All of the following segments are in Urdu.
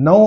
9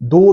2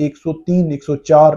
103 104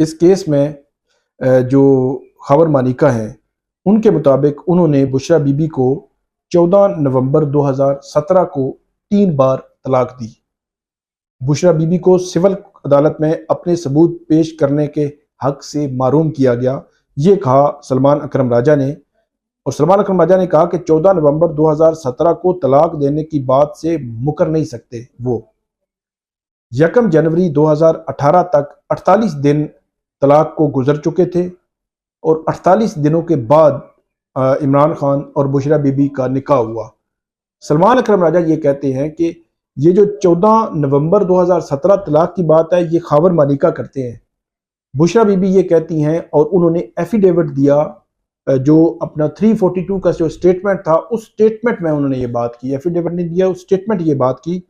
اس کیس میں جو خاور مانیکا ہیں ان کے مطابق انہوں نے بشرا بی بی کو 14 نومبر 2017 کو 3 بار طلاق دی۔ بشرا بی بی کو سول عدالت میں اپنے ثبوت پیش کرنے کے حق سے محروم کیا گیا، یہ کہا سلمان اکرم راجہ نے۔ اور سلمان اکرم راجہ نے کہا کہ 14 نومبر 2017 کو طلاق دینے کی بات سے مکر نہیں سکتے وہ۔ 1 جنوری 2018 تک 48 دن طلاق کو گزر چکے تھے اور 48 دنوں کے بعد عمران خان اور بشرا بی بی کا نکاح ہوا۔ سلمان اکرم راجہ یہ کہتے ہیں کہ یہ جو 14 نومبر 2017 طلاق کی بات ہے یہ خاور مانیکا کرتے ہیں۔ بشرا بی بی یہ کہتی ہیں اور انہوں نے ایفیڈیوٹ دیا، جو اپنا 342 کا جو سٹیٹمنٹ تھا اس سٹیٹمنٹ میں انہوں نے یہ بات کی، ایفیڈیوٹ نہیں دیا، اس سٹیٹمنٹ یہ بات کی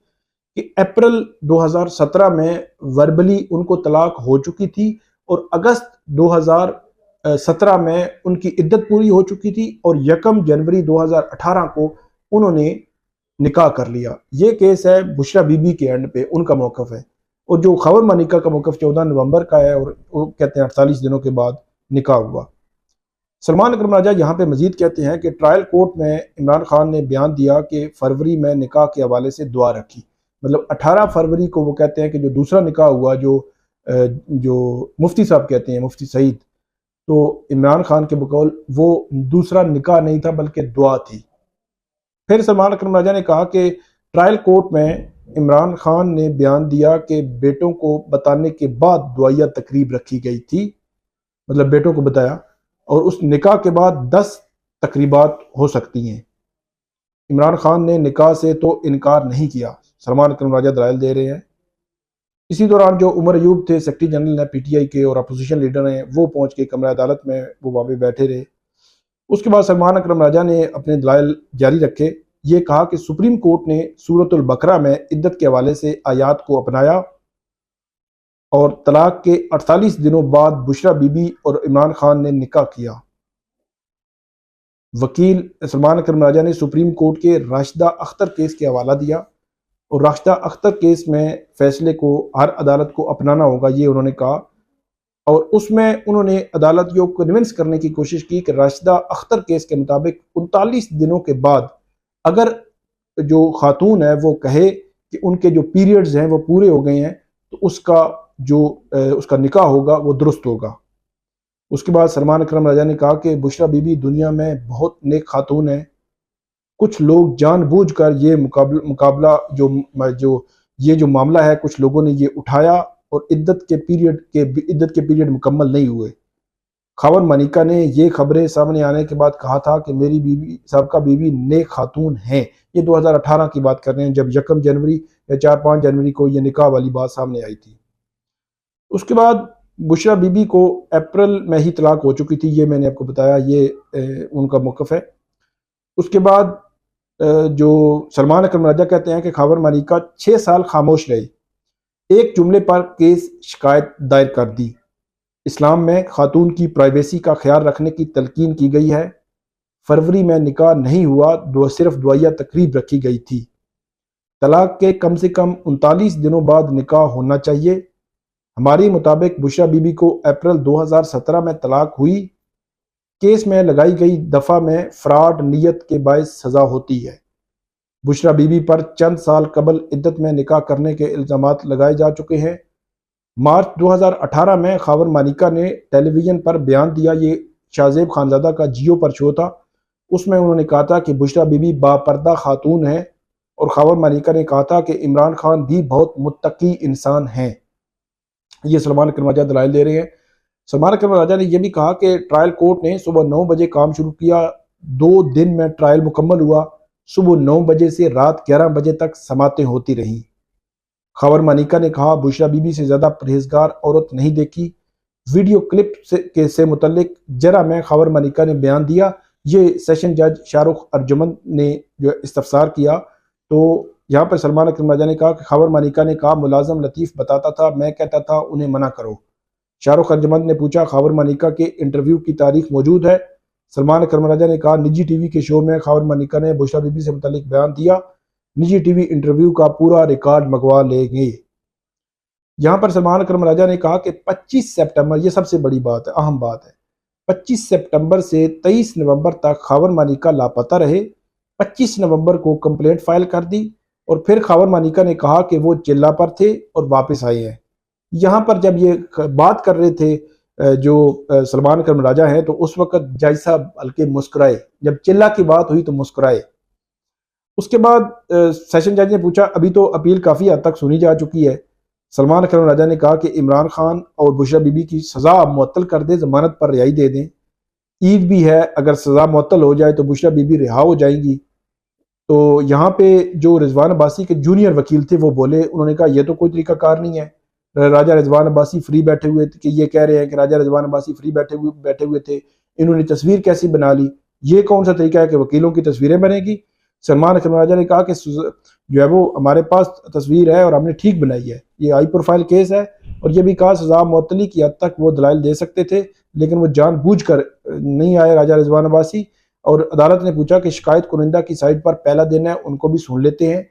کہ اپریل 2017 میں وربلی ان کو طلاق ہو چکی تھی اور اگست 2017 میں ان کی عدت پوری ہو چکی تھی اور 1 جنوری 2018 کو انہوں نے نکاح کر لیا۔ یہ کیس ہے بشرا بی بی کے اینڈ پہ، ان کا موقف ہے۔ اور جو خاور مانیکا کا موقف 14 نومبر کا ہے اور وہ کہتے ہیں 48 دنوں کے بعد نکاح ہوا۔ سلمان اکرم راجہ یہاں پہ مزید کہتے ہیں کہ ٹرائل کورٹ میں عمران خان نے بیان دیا کہ فروری میں نکاح کے حوالے سے دعا رکھی، مطلب 18 فروری کو وہ کہتے ہیں کہ جو دوسرا نکاح ہوا جو مفتی صاحب کہتے ہیں، مفتی سعید، تو عمران خان کے بقول وہ دوسرا نکاح نہیں تھا بلکہ دعا تھی۔ پھر سلمان اکرم راجہ نے کہا کہ ٹرائل کورٹ میں عمران خان نے بیان دیا کہ بیٹوں کو بتانے کے بعد دعائیہ تقریب رکھی گئی تھی، مطلب بیٹوں کو بتایا، اور اس نکاح کے بعد 10 تقریبات ہو سکتی ہیں۔ عمران خان نے نکاح سے تو انکار نہیں کیا، سلمان اکرم راجہ دلائل دے رہے ہیں۔ اسی دوران جو عمر ایوب تھے سیکرٹری جنرل ہیں پی ٹی آئی کے اور اپوزیشن لیڈر ہیں، وہ پہنچ کے کمرہ عدالت میں وہ وہاں پہ بیٹھے رہے۔ اس کے بعد سلمان اکرم راجہ نے اپنے دلائل جاری رکھے، یہ کہا کہ سپریم کورٹ نے سورۃ البقرہ میں عدت کے حوالے سے آیات کو اپنایا اور طلاق کے 48 دنوں بعد بشرا بی بی اور عمران خان نے نکاح کیا۔ وکیل سلمان اکرم راجہ نے سپریم کورٹ کے راشدہ اختر کیس کے حوالہ دیا اور راشدہ اختر کیس میں فیصلے کو ہر عدالت کو اپنانا ہوگا، یہ انہوں نے کہا۔ اور اس میں انہوں نے عدالت کو کنونس کرنے کی کوشش کی کہ راشدہ اختر کیس کے مطابق 39 دنوں کے بعد اگر جو خاتون ہے وہ کہے کہ ان کے جو پیریڈز ہیں وہ پورے ہو گئے ہیں تو اس کا نکاح ہوگا وہ درست ہوگا۔ اس کے بعد سلمان اکرم راجہ نے کہا کہ بشرا بی بی دنیا میں بہت نیک خاتون ہیں، کچھ لوگ جان بوجھ کر یہ مقابلہ جو معاملہ ہے کچھ لوگوں نے یہ اٹھایا اور عدت کے پیریڈ مکمل نہیں ہوئے۔ خاور مانیکا نے یہ خبریں سامنے آنے کے بعد کہا تھا کہ میری بیوی سابقہ بیوی نیک خاتون ہیں، یہ 2018 کی بات کر رہے ہیں جب 1 جنوری یا 4-5 جنوری کو یہ نکاح والی بات سامنے آئی تھی۔ اس کے بعد بشرا بی بی کو اپریل میں ہی طلاق ہو چکی تھی، یہ میں نے آپ کو بتایا، یہ ان کا موقف ہے۔ اس کے بعد جو سلمان اکرم راجہ کہتے ہیں کہ خاور مانیکا 6 سال خاموش رہے، ایک جملے پر کیس شکایت دائر کر دی۔ اسلام میں خاتون کی پرائیویسی کا خیال رکھنے کی تلقین کی گئی ہے۔ فروری میں نکاح نہیں ہوا، صرف دعائیہ تقریب رکھی گئی تھی۔ طلاق کے کم سے کم 39 دنوں بعد نکاح ہونا چاہیے۔ ہمارے مطابق بشرا بی بی کو اپریل 2017 میں طلاق ہوئی۔ کیس میں لگائی گئی دفعہ میں فراڈ نیت کے باعث سزا ہوتی ہے۔ بشرا بی بی پر چند سال قبل عدت میں نکاح کرنے کے الزامات لگائے جا چکے ہیں۔ مارچ 2018 میں خاور مانیکا نے ٹیلی ویژن پر بیان دیا، یہ شاہزیب خانزادہ کا جیو پر شو تھا، اس میں انہوں نے کہا تھا کہ بشرا بی بی باپردہ خاتون ہے اور خاور مانیکا نے کہا تھا کہ عمران خان بھی بہت متقی انسان ہیں۔ یہ سلمان اکرم راجہ دلائل دے رہے ہیں۔ سلمان اکرم راجہ نے یہ بھی کہا کہ ٹرائل کورٹ نے صبح 9 بجے کام شروع کیا، 2 دن میں ٹرائل مکمل ہوا، صبح 9 بجے سے رات 11 بجے تک سماعتیں ہوتی رہیں۔ خاور مانیکا نے کہا بشرا بی بی سے زیادہ پرہیزگار عورت نہیں دیکھی۔ ویڈیو کلپ سے متعلق جرہ میں خاور مانیکا نے بیان دیا، یہ سیشن جج شاہ رخ ارجمند نے جو استفسار کیا تو یہاں پر سلمان اکرم راجہ نے کہا کہ خاور مانیکا نے کہا ملازم لطیف بتاتا تھا، میں کہتا تھا انہیں منع کرو۔ شاہ رخ ارجمند نے پوچھا خاور مانیکا کے انٹرویو کی تاریخ موجود ہے؟ سلمان اکرم راجہ نے کہا نجی ٹی وی کے شو میں خاور مانیکا نے بشرا بی بی سے متعلق بیان دیا، نجی ٹی وی انٹرویو کا پورا ریکارڈ منگوا لیں گے۔ یہاں پر سلمان اکرم راجہ نے کہا کہ 25 سپٹمبر، یہ سب سے بڑی بات ہے، اہم بات ہے، 25 سپٹمبر سے 23 نومبر تک خاور مانیکا لاپتہ رہے۔ 25 نومبر کو کمپلینٹ فائل کر دی اور پھر خاور مانیکا نے کہا کہ وہ چلہ پر تھے اور واپس آئے ہیں۔ یہاں پر جب یہ بات کر رہے تھے جو سلمان اکرم راجہ ہیں، تو اس وقت جج صاحب ہلکے مسکرائے، جب چلہ کی بات ہوئی تو مسکرائے۔ اس کے بعد سیشن جج نے پوچھا ابھی تو اپیل کافی حد تک سنی جا چکی ہے، سلمان اکرم راجہ نے کہا کہ عمران خان اور بشرا بی بی کی سزا آپ معطل کر دیں، ضمانت پر رہائی دے دیں، عید بھی ہے، اگر سزا معطل ہو جائے تو بشرا بی بی رہا ہو جائیں گی۔ تو یہاں پہ جو رضوان عباسی کے جونیئر وکیل تھے وہ بولے، انہوں نے کہا یہ تو کوئی طریقہ کار نہیں ہے، راجہ رضوان عباسی فری بیٹھے ہوئے تھے، کہ یہ کہہ رہے ہیں کہ راجہ رضوان عباسی فری بیٹھے ہوئے تھے، انہوں نے تصویر کیسی بنا لی، یہ کون سا طریقہ ہے کہ وکیلوں کی تصویریں بنے گی؟ سلمان اکرم راجہ نے کہا کہ جو ہے وہ ہمارے پاس تصویر ہے اور ہم نے ٹھیک بنائی ہے، یہ ہائی پروفائل کیس ہے، اور یہ بھی کہا سزا معطلی کی حد تک وہ دلائل دے سکتے تھے، لیکن وہ جان بوجھ کر نہیں آئے راجہ رضوان عباسی۔ اور عدالت نے پوچھا کہ شکایت کنندہ کی سائٹ پر پہلا دن ہے، ان کو بھی سن لیتے ہیں۔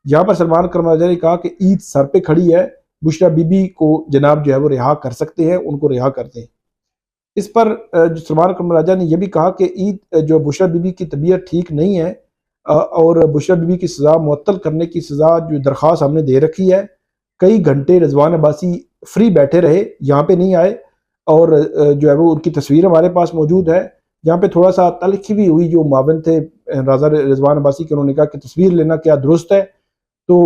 یہاں پر سلمان اکرم راجہ نے کہا کہ عید سر پہ کھڑی ہے، بشرا بی بی کو جناب جو ہے وہ رہا کر سکتے ہیں، ان کو رہا کر دیں۔ اس پر سلمان اکرم راجہ نے یہ بھی کہا کہ عید جو بشرا بی بی کی طبیعت ٹھیک نہیں ہے، اور بشرا بی بی کی سزا معطل کرنے کی سزا جو درخواست ہم نے دے رکھی ہے۔ کئی گھنٹے رضوان عباسی فری بیٹھے رہے، یہاں پہ نہیں آئے، اور جو ہے وہ ان کی تصویر ہمارے پاس موجود ہے۔ یہاں پہ تھوڑا سا تلخی بھی ہوئی، جو معاون تھے راجہ رضوان عباسی کے، انہوں نے کہا کہ تصویر لینا کیا درست ہے؟ تو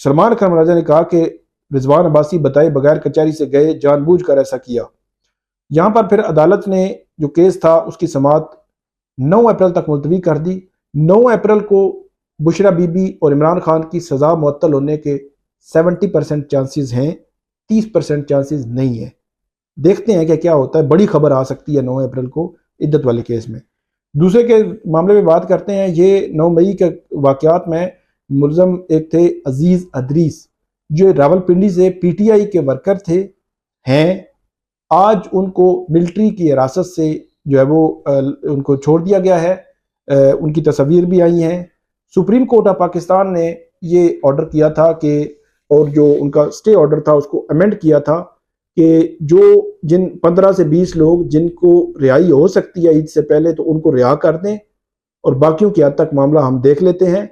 سلمان اکرم راجہ نے کہا کہ رضوان عباسی بتائے بغیر کچہری سے گئے، جان بوجھ کر ایسا کیا۔ یہاں پر پھر عدالت نے جو کیس تھا اس کی سماعت 9 اپریل تک ملتوی کر دی۔ 9 اپریل کو بشرا بی بی اور عمران خان کی سزا معطل ہونے کے 70% چانسز ہیں، 30% چانسز نہیں ہیں۔ دیکھتے ہیں کہ کیا ہوتا ہے، بڑی خبر آ سکتی ہے 9 اپریل کو عدت والے کیس میں۔ دوسرے کے معاملے میں بات کرتے ہیں، یہ 9 مئی کے واقعات میں ملزم ایک تھے عزیز ادریس، جو راولپنڈی سے پی ٹی آئی کے ورکر تھے ہیں۔ آج ان کو ملٹری کی حراست سے جو ہے وہ ان کو چھوڑ دیا گیا ہے، ان کی تصاویر بھی آئی ہیں۔ سپریم کورٹ آف پاکستان نے یہ آرڈر کیا تھا کہ، اور جو ان کا سٹے آرڈر تھا اس کو امینڈ کیا تھا کہ جن 15 سے 20 لوگ جن کو رہائی ہو سکتی ہے عید سے پہلے، تو ان کو رہا کر دیں، اور باقیوں کی حد تک معاملہ ہم دیکھ لیتے ہیں۔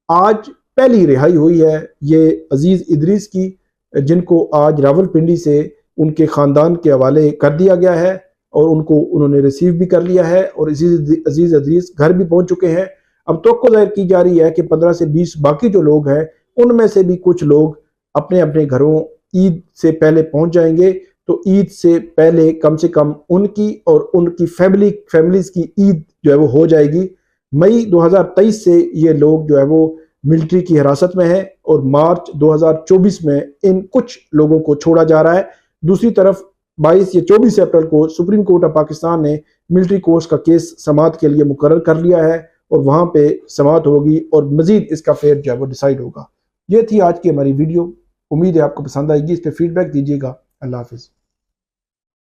آج پہلی رہائی ہوئی ہے یہ عزیز ادریس کی، جن کو آج راولپنڈی سے ان کے خاندان کے حوالے کر دیا گیا ہے، اور ان کو انہوں نے ریسیو بھی کر لیا ہے، اور عزیز ادریس گھر بھی پہنچ چکے ہیں۔ اب توقع ظاہر کی جا رہی ہے کہ 15 سے 20 باقی جو لوگ ہیں، ان میں سے بھی کچھ لوگ اپنے اپنے گھروں عید سے پہلے پہنچ جائیں گے، تو عید سے پہلے کم سے کم ان کی اور ان کی فیملیز کی عید جو ہے وہ ہو جائے گی۔ مئی 2023 سے یہ لوگ جو ہے وہ ملٹری کی حراست میں ہیں، اور مارچ 2024 میں ان کچھ لوگوں کو چھوڑا جا رہا ہے۔ دوسری طرف 22 یا 24 اپریل کو سپریم کورٹ آف پاکستان نے ملٹری کورٹس کا کیس سماعت کے لیے مقرر کر لیا ہے، اور وہاں پہ سماعت ہوگی اور مزید اس کا فیٹ جو ہے وہ ڈیسائیڈ ہوگا۔ یہ تھی آج کی ہماری ویڈیو، امید ہے آپ کو پسند آئے گی، اس پہ فیڈ بیک دیجیے گا۔ اللہ حافظ۔